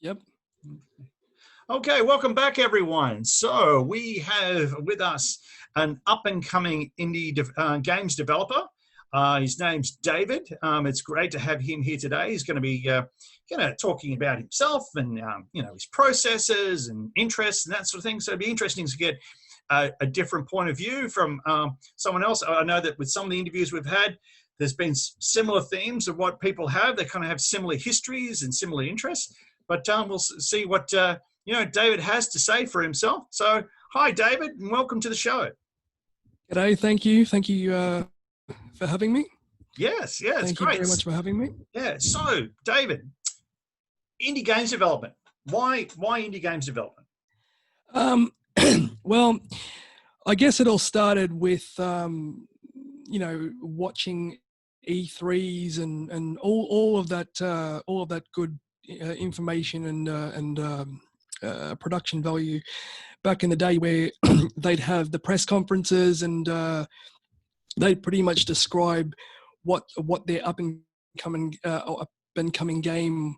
Yep. Okay, welcome back, everyone. So we have with us an up-and-coming indie games developer. His name's David. It's great to have him here today. He's going to be talking about himself and his processes and interests and that sort of thing. So it'd be interesting to get a different point of view from someone else. I know that with some of the interviews we've had, there's been similar themes of what people have. They kind of have similar histories and similar interests. But we'll see what David has to say for himself. So, hi, David, and welcome to the show. G'day. Thank you for having me. Yes, it's Thank great. you very much for having me. Yeah. So, David, indie games development. Why indie games development? Well, I guess it all started with watching E3s and all of that good information and production value back in the day, where they'd have the press conferences and they'd pretty much describe what their up and coming game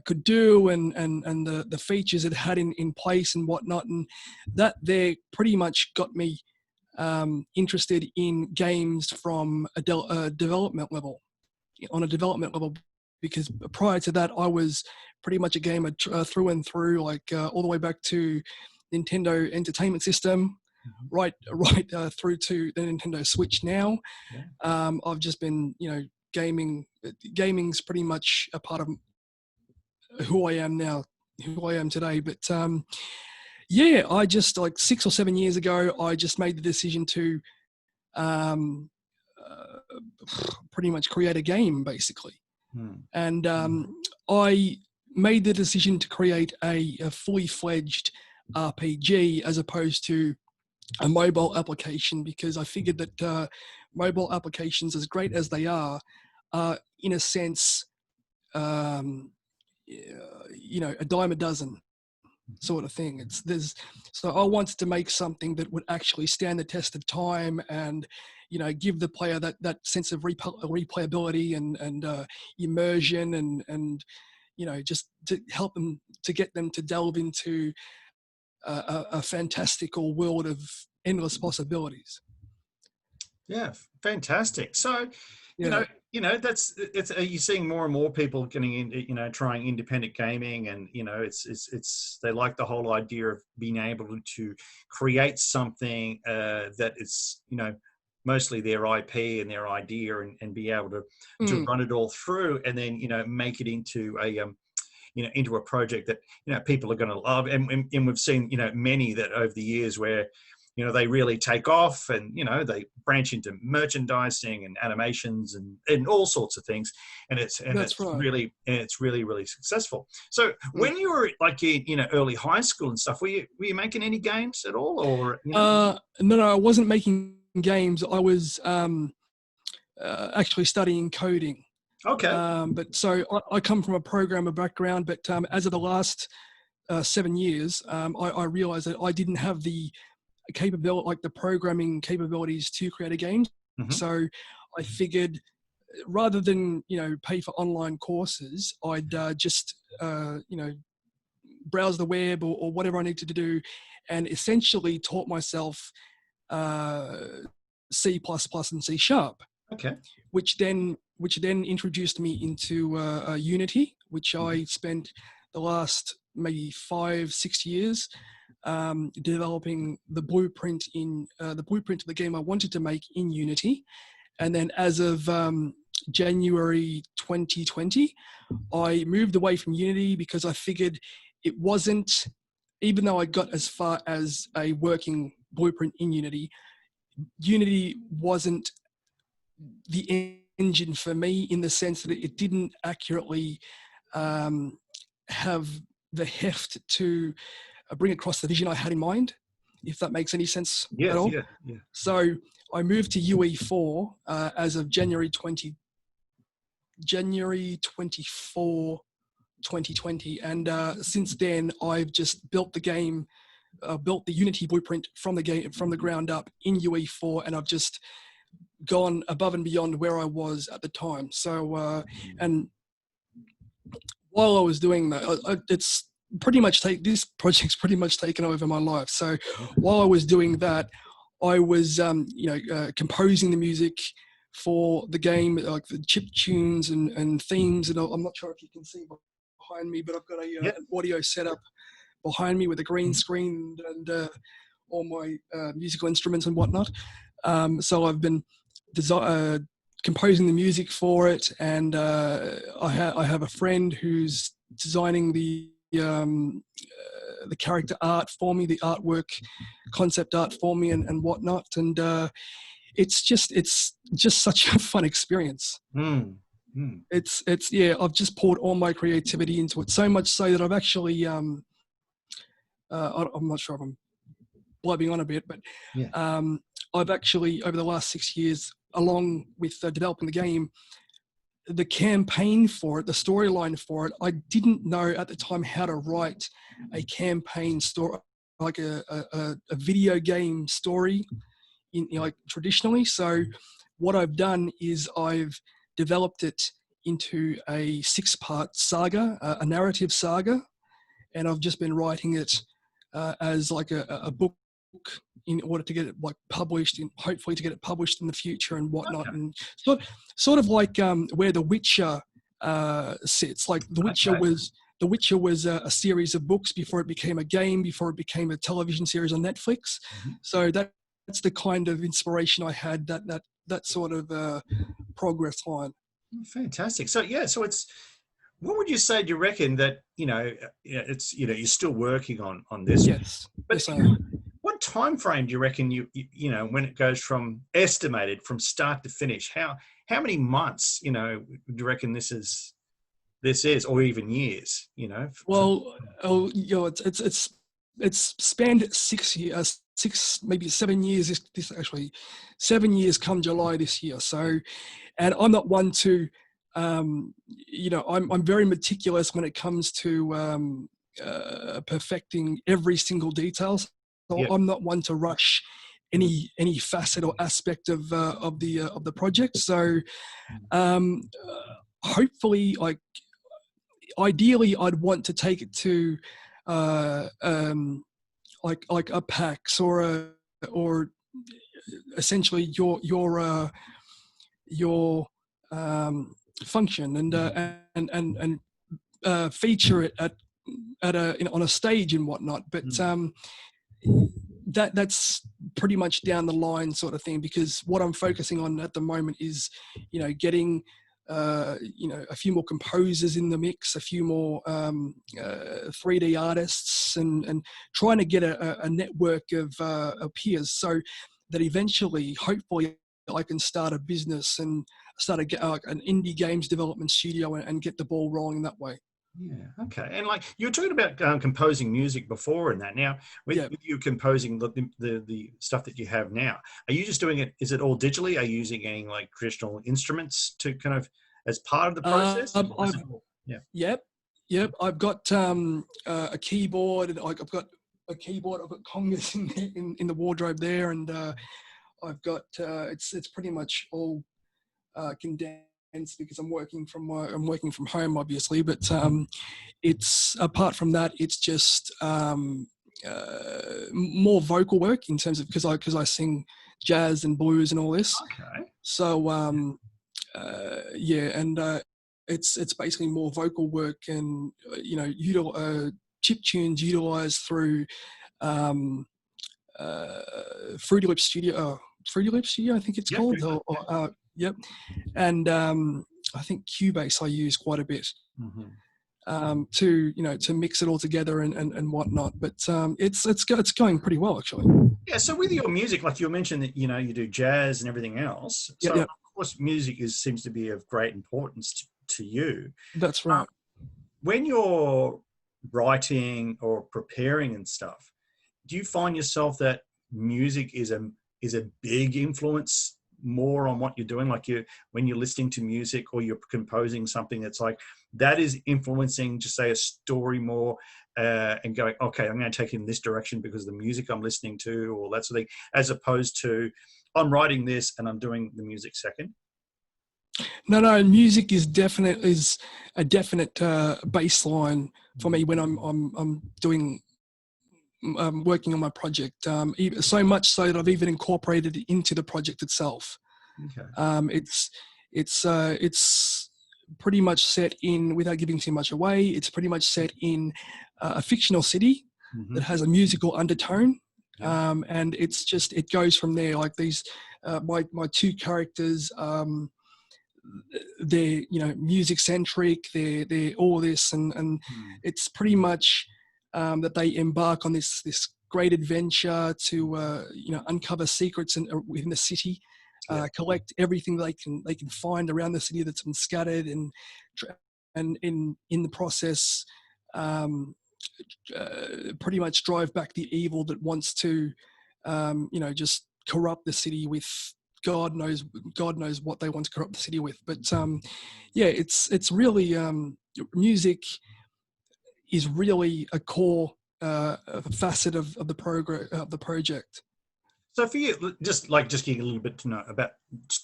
could do and the features it had in place and whatnot, and that there pretty much got me interested in games from a development level, because prior to that I was pretty much a gamer through and through, like all the way back to Nintendo Entertainment System, right through to the Nintendo Switch now. Yeah. I've just been gaming's pretty much a part of who I am now, who I am today. But I just, like 6 or 7 years ago, I just made the decision to pretty much create a game, basically. And I made the decision to create a fully fledged RPG as opposed to a mobile application, because I figured that mobile applications, as great as they are in a sense, a dime a dozen sort of thing. So I wanted to make something that would actually stand the test of time and give the player that sense of replayability and immersion and just to help them, to get them to delve into a fantastical world of endless possibilities. Yeah, fantastic. So, are you seeing more and more people getting into, trying independent gaming, and it's they like the whole idea of being able to create something that is mostly their IP and their idea, and be able to run it all through, and then make it into a into a project that people are going to love, and we've seen many that over the years where they really take off, and they branch into merchandising and animations and all sorts of things, and it's right. really successful. So when you were like in early high school and stuff, were you making any games at all, or No, I wasn't making games. I was actually studying coding. Okay. But so I come from a programmer background, but as of the last 7 years, I realized that I didn't have the capability, like the programming capabilities, to create a game. So I figured, rather than pay for online courses, I'd just browse the web or whatever I needed to do, and essentially taught myself C++ and C#. Okay. Which then introduced me into Unity, which I spent the last maybe 5-6 years developing the blueprint of the game I wanted to make in Unity. And then as of January 2020, I moved away from Unity because I figured it wasn't, even though I got as far as a working blueprint in Unity, Unity wasn't the engine for me, in the sense that it didn't accurately have the heft to bring across the vision I had in mind, if that makes any sense at all. Yeah. So I moved to UE4 as of January 24, 2020, and since then I've just built the game, built the Unity blueprint from the ground up in UE4, and I've just gone above and beyond where I was at the time. So and while I was doing that, it's pretty much this project's pretty much taken over my life. So while I was doing that, I was composing the music for the game, like the chip tunes and themes. And I'm not sure if you can see behind me, but I've got Yeah. an audio setup behind me with a green screen and all my musical instruments and whatnot. So I've been composing the music for it, and I have a friend who's designing the character art for me, the artwork, concept art for me, and whatnot. And it's just such a fun experience. Mm. Mm. It's yeah. I've just poured all my creativity into it, so much so that I've actually I'm not sure if I'm blabbing on a bit, but Yeah. I've actually over the last 6 years, along with developing the game, the campaign for it, the storyline for it, I didn't know at the time how to write a campaign story, like a video game story, like traditionally. So what I've done is I've developed it into a 6-part saga, a narrative saga, and I've just been writing it as like a book in order to get it like published, and hopefully to get it published in the future and whatnot. Okay. And sort of like where The Witcher sits. Like The Witcher was a series of books before it became a game, before it became a television series on Netflix. Mhm. So that's the kind of inspiration I had. That sort of progress line. Fantastic. So yeah, so it's, what would you say? Do you reckon that, it's, you're still working on this, Yes, but yes, I am. what time frame do you reckon when it goes from estimated from start to finish? How many months, do you reckon this is, or even years? Well, it's spanned 6 years, 6 maybe 7 years. This actually 7 years come July this year. So, and I'm not one to, I'm very meticulous when it comes to perfecting every single detail. So Yeah. I'm not one to rush any facet or aspect of the project. So um, hopefully, ideally, I'd want to take it to uh, um, like a PAX or essentially your function and feature it on a stage and whatnot. But that's pretty much down the line sort of thing, because what I'm focusing on at the moment is getting a few more composers in the mix, a few more 3D artists, and trying to get a network of peers, so that eventually, hopefully, I can start a business and start an indie games development studio and get the ball rolling that way. Yeah. Okay. And like you were talking about composing music before and that. Now, with, Yeah. with you composing the stuff that you have now, are you just doing it? Is it all digitally? Are you using any like traditional instruments to kind of as part of the process? Yeah. Yep, yep. I've got a keyboard. I've got a keyboard. I've got congas in the wardrobe there, and I've got it's pretty much all condensed because I'm working from home, obviously. But it's apart from that, it's just more vocal work in terms of because I sing jazz and blues and all this. Okay. So yeah, and it's basically more vocal work and chip tunes utilized through um, uh, Fruity Loops Studio, I think it's Yeah. called. Pretty much, yeah. Yep, and I think Cubase I use quite a bit Mhm. to mix it all together and whatnot. But it's going pretty well actually. Yeah. So with your music, like you mentioned that you do jazz and everything else. Yeah, So yeah, of course, music seems to be of great importance to you. that's Um, right. when you're writing or preparing and stuff, do you find yourself that music is a big influence more on what you're doing? Like when you're listening to music or you're composing something that's like that is influencing, just say, a story more, and going, okay, I'm going to take it in this direction because of the music I'm listening to, or that sort of thing, as opposed to I'm writing this and I'm doing the music second. No, music is a definite baseline for me when I'm doing working on my project. So much so that I've even incorporated it into the project itself. Okay. It's it's pretty much set in, without giving too much away, it's pretty much set in a fictional city Mm-hmm. that has a musical undertone. Yeah. And it's just, it goes from there. Like these, my two characters, they're, you know, music centric. They're all this, and Mm. it's pretty much that they embark on this great adventure to you know, uncover secrets within the city, Yeah. collect everything they can find around the city that's been scattered, and in the process, um, pretty much drive back the evil that wants to, you know, just corrupt the city with God knows what they want to corrupt the city with. But yeah, it's really, music is really a core facet of the the project. So for you, just getting a little bit to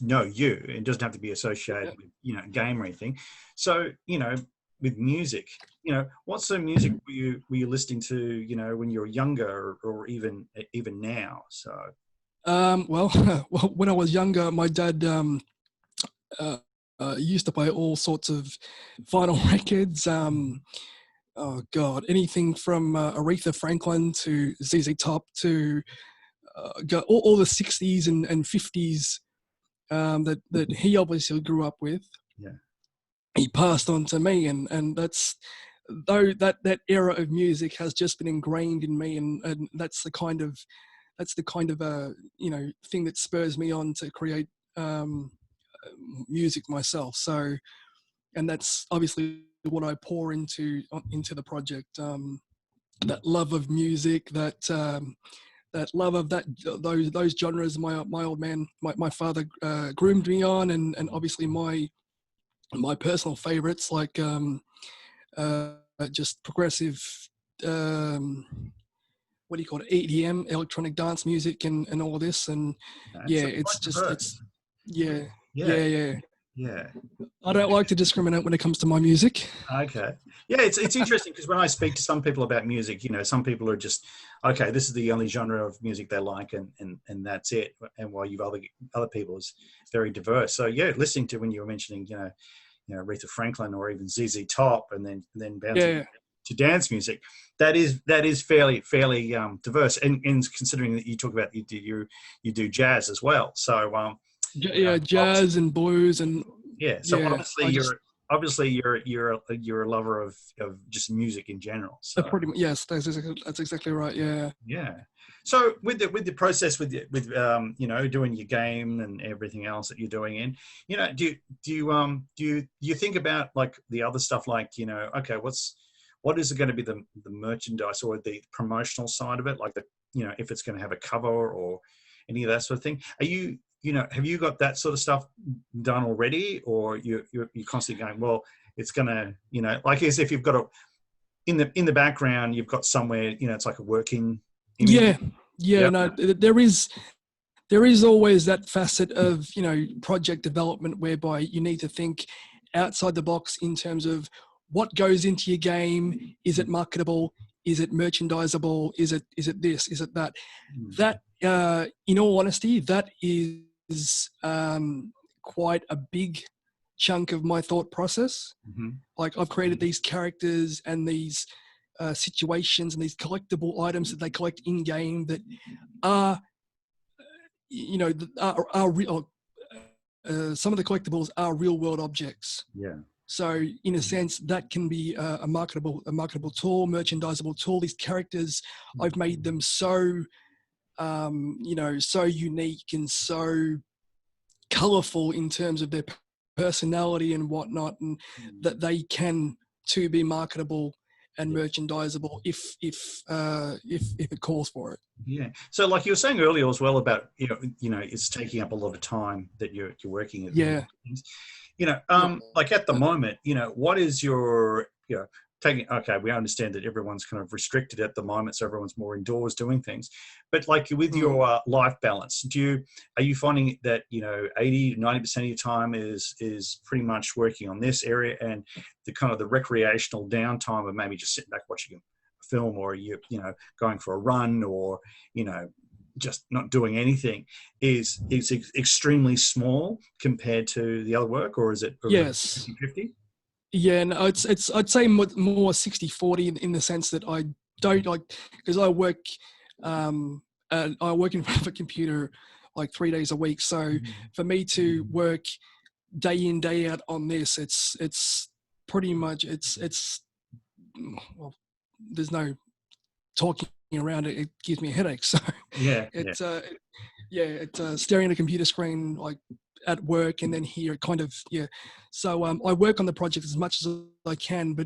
know you, it doesn't have to be associated Yeah. with, game or anything. So, with music, what sort of music were you listening to, when you were younger, or even now? So Well, well, when I was younger, my dad uh, used to play all sorts of vinyl records. Oh God, anything from Aretha Franklin to ZZ Top to all the 60s and 50s, that he obviously grew up with. yeah, He passed on to me, and that's, though that era of music has just been ingrained in me, and that's the kind of you know, thing that spurs me on to create um, music myself. So, and that's obviously what I pour into the project. That love of music, that love of those genres my old man, my father groomed me on, and obviously my personal favorites, like uh, just progressive, um, what do you call it, EDM, electronic dance music, and all of this. And yeah, so it's quite just, diverse. yeah, Yeah, yeah. yeah. I don't like to discriminate when it comes to my music. Okay. Yeah, it's interesting because when I speak to some people about music, some people are just, okay, this is the only genre of music they like, and that's it. And while you've other people is very diverse. So yeah, listening to when you were mentioning, Aretha Franklin or even ZZ Top, and then bouncing Yeah, to dance music, that is fairly diverse. And considering that you talk about you do jazz as well, so yeah, jazz and blues, and yeah, so yeah, obviously I just, you're a lover of just music in general. So pretty much, yes, that's exactly right. Yeah. yeah. So with the process with doing your game and everything else that you're doing do you think about like the other stuff, like, okay, what is it going to be, the merchandise or the promotional side of it, like if it's going to have a cover or any of that sort of thing? Have you got that sort of stuff done already, or you're constantly going, well, it's gonna, like, as if you've got in the background, you've got somewhere, it's like a working image. Yeah, yeah, Yep. no, there is always that facet of, you know, project development whereby you need to think outside the box in terms of what goes into your game. Is it marketable? Is it merchandisable? Is it this? Is it that? That, in all honesty, that is quite a big chunk of my thought process. Mm-hmm. Like, I've created these characters and these situations and these collectible items that they collect in game that are, you know, are real. Some of the collectibles are real world objects. Yeah. So in a sense, that can be a marketable tool, merchandisable tool. These characters, I've made them so, you know, so unique and so colorful in terms of their personality and whatnot, and that they can too be marketable and Yeah. merchandisable if it calls for it. Yeah. So, like you were saying earlier as well about, it's taking up a lot of time that you're working at Yeah, things. yeah. Like at the moment, what is your okay, we understand that everyone's kind of restricted at the moment, so everyone's more indoors doing things. But like with Mm. your life balance, are you finding that 80-90% of your time is pretty much working on this area, and the kind of the recreational downtime of maybe just sitting back watching a film, or going for a run, or just not doing anything is extremely small compared to the other work, or is it Yes. 50-50? Yeah, no, it's I'd say more 60-40 in the sense that I don't like, because I work in front of a computer like 3 days a week. So for me to work day in, day out on this, it's pretty much well, there's no talking around it. It gives me a headache. So Yeah, yeah, it's it's staring at a computer screen like at work, and then here kind of so I work on the project as much as I can, but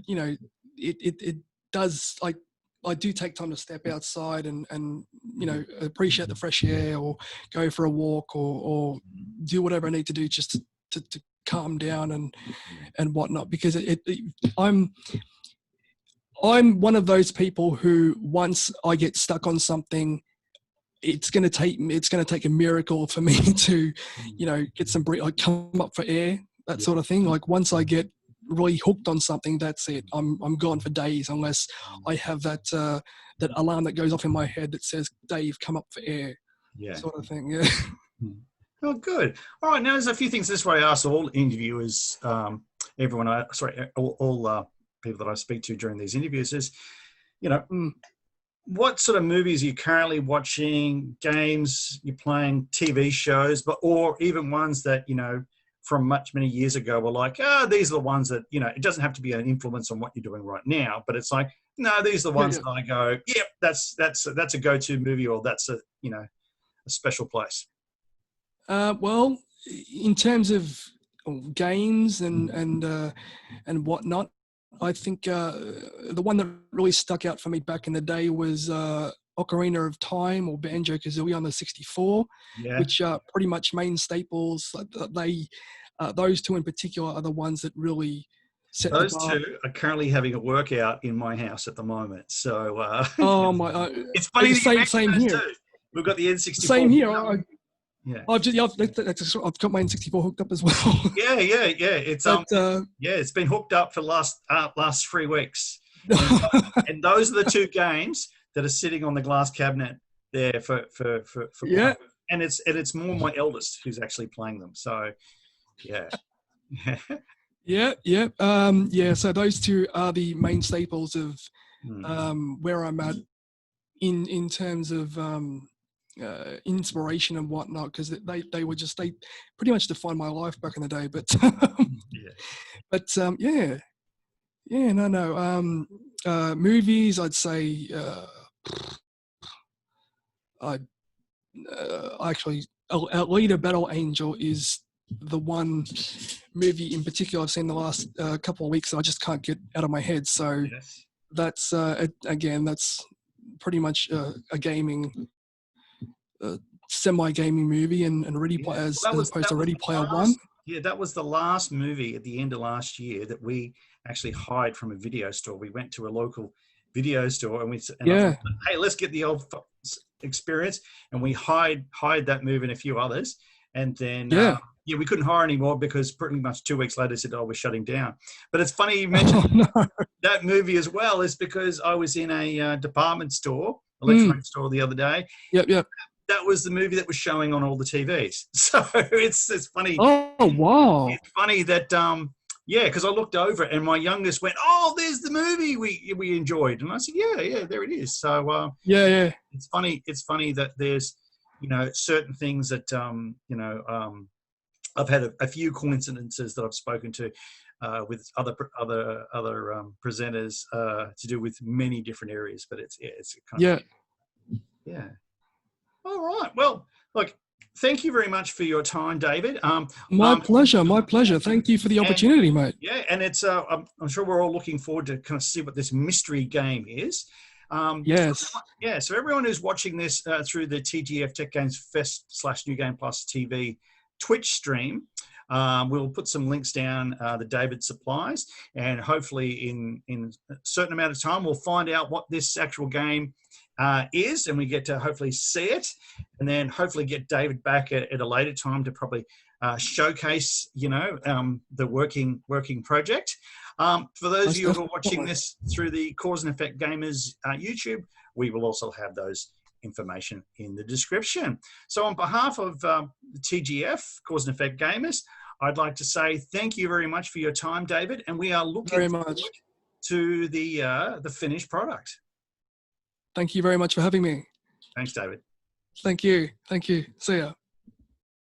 it does, like, I do take time to step outside and appreciate the fresh air, or go for a walk, or do whatever I need to do just to calm down and whatnot, because I'm one of those people who, once I get stuck on something, it's going to take a miracle for me to, get some breathe, like come up for air, that yeah, sort of thing. Like once I get really hooked on something, that's it. I'm gone for days unless I have that alarm that goes off in my head that says, "Dave, come up for air," yeah. sort of thing. Yeah. Oh, good. All right. Now, there's a few things this way I ask all interviewers, all people that I speak to during these interviews is, you know, Mm. what sort of movies are you currently watching, games you're playing, TV shows, or even ones that, from many years ago were like, these are the ones that, it doesn't have to be an influence on what you're doing right now, but it's like, no, these are the Yeah, ones yeah. that I go, yep, that's a go-to movie, or that's a special place. Well, in terms of games and whatnot, I think the one that really stuck out for me back in the day was Ocarina of Time, or Banjo-Kazooie on the 64, Yeah. which are pretty much main staples. Those two in particular are the ones that really set the Those bar. two are currently having a workout in my house at the moment. So Oh my! it's funny that you mentioned Same those here. two. We've got the Same N64. here. Yeah. I've got my N64 hooked up as well. Yeah, yeah, yeah. but Yeah, it's been hooked up for the last 3 weeks, and and those are the two games that are sitting on the glass cabinet there for yeah, playing. And it's more my eldest who's actually playing them. So yeah, yeah. So those two are the main staples of where I'm at in terms of inspiration and whatnot, because they pretty much defined my life back in the day. But yeah. yeah, no. Movies, I'd say I actually, Alita Battle Angel is the one movie in particular I've seen the last couple of weeks that I just can't get out of my head. So Yes. that's again, that's pretty much a gaming, semi-gaming movie, and Ready Yeah. Player, Well, as opposed to that was Ready the Player One. last. Yeah, that was the last movie at the end of last year that we actually hired from a video store. We went to a local video store, and I thought, Yeah, hey, let's get the old experience, and we hired that movie and a few others, and then yeah. yeah, we couldn't hire anymore because pretty much 2 weeks later they said, oh, we're shutting down. But it's funny you mentioned Oh no. that movie as well, is because I was in a department store, Mm. electronic store the other day. Yep. That was the movie that was showing on all the TVs. So it's funny. Oh wow. It's funny that yeah, because I looked over and my youngest went, "Oh, there's the movie we enjoyed," and I said, "Yeah, there it is." So Yeah. it's funny. It's funny that there's certain things that I've had a few coincidences that I've spoken to with other presenters to do with many different areas, but it's kind of Yeah. yeah. All right. Well, look, thank you very much for your time, David. My pleasure. My pleasure. Thank you for the and opportunity, mate. yeah, and it's I'm sure we're all looking forward to kind of see what this mystery game is. Yes. Yeah, so everyone who's watching this through the TGF Tech Games Fest /New Game Plus TV Twitch stream, We'll put some links down that David supplies, and hopefully in a certain amount of time, we'll find out what this actual game is, and we get to hopefully see it, and then hopefully get David back at a later time to probably showcase, the working project. For those of you who are watching this through the Cause and Effect Gamers YouTube, we will also have those information in the description. So on behalf of the TGF, Cause and Effect Gamers, I'd like to say thank you very much for your time, David, and we are looking forward to the finished product. Thank you very much for having me. Thanks, David. Thank you. Thank you. See ya.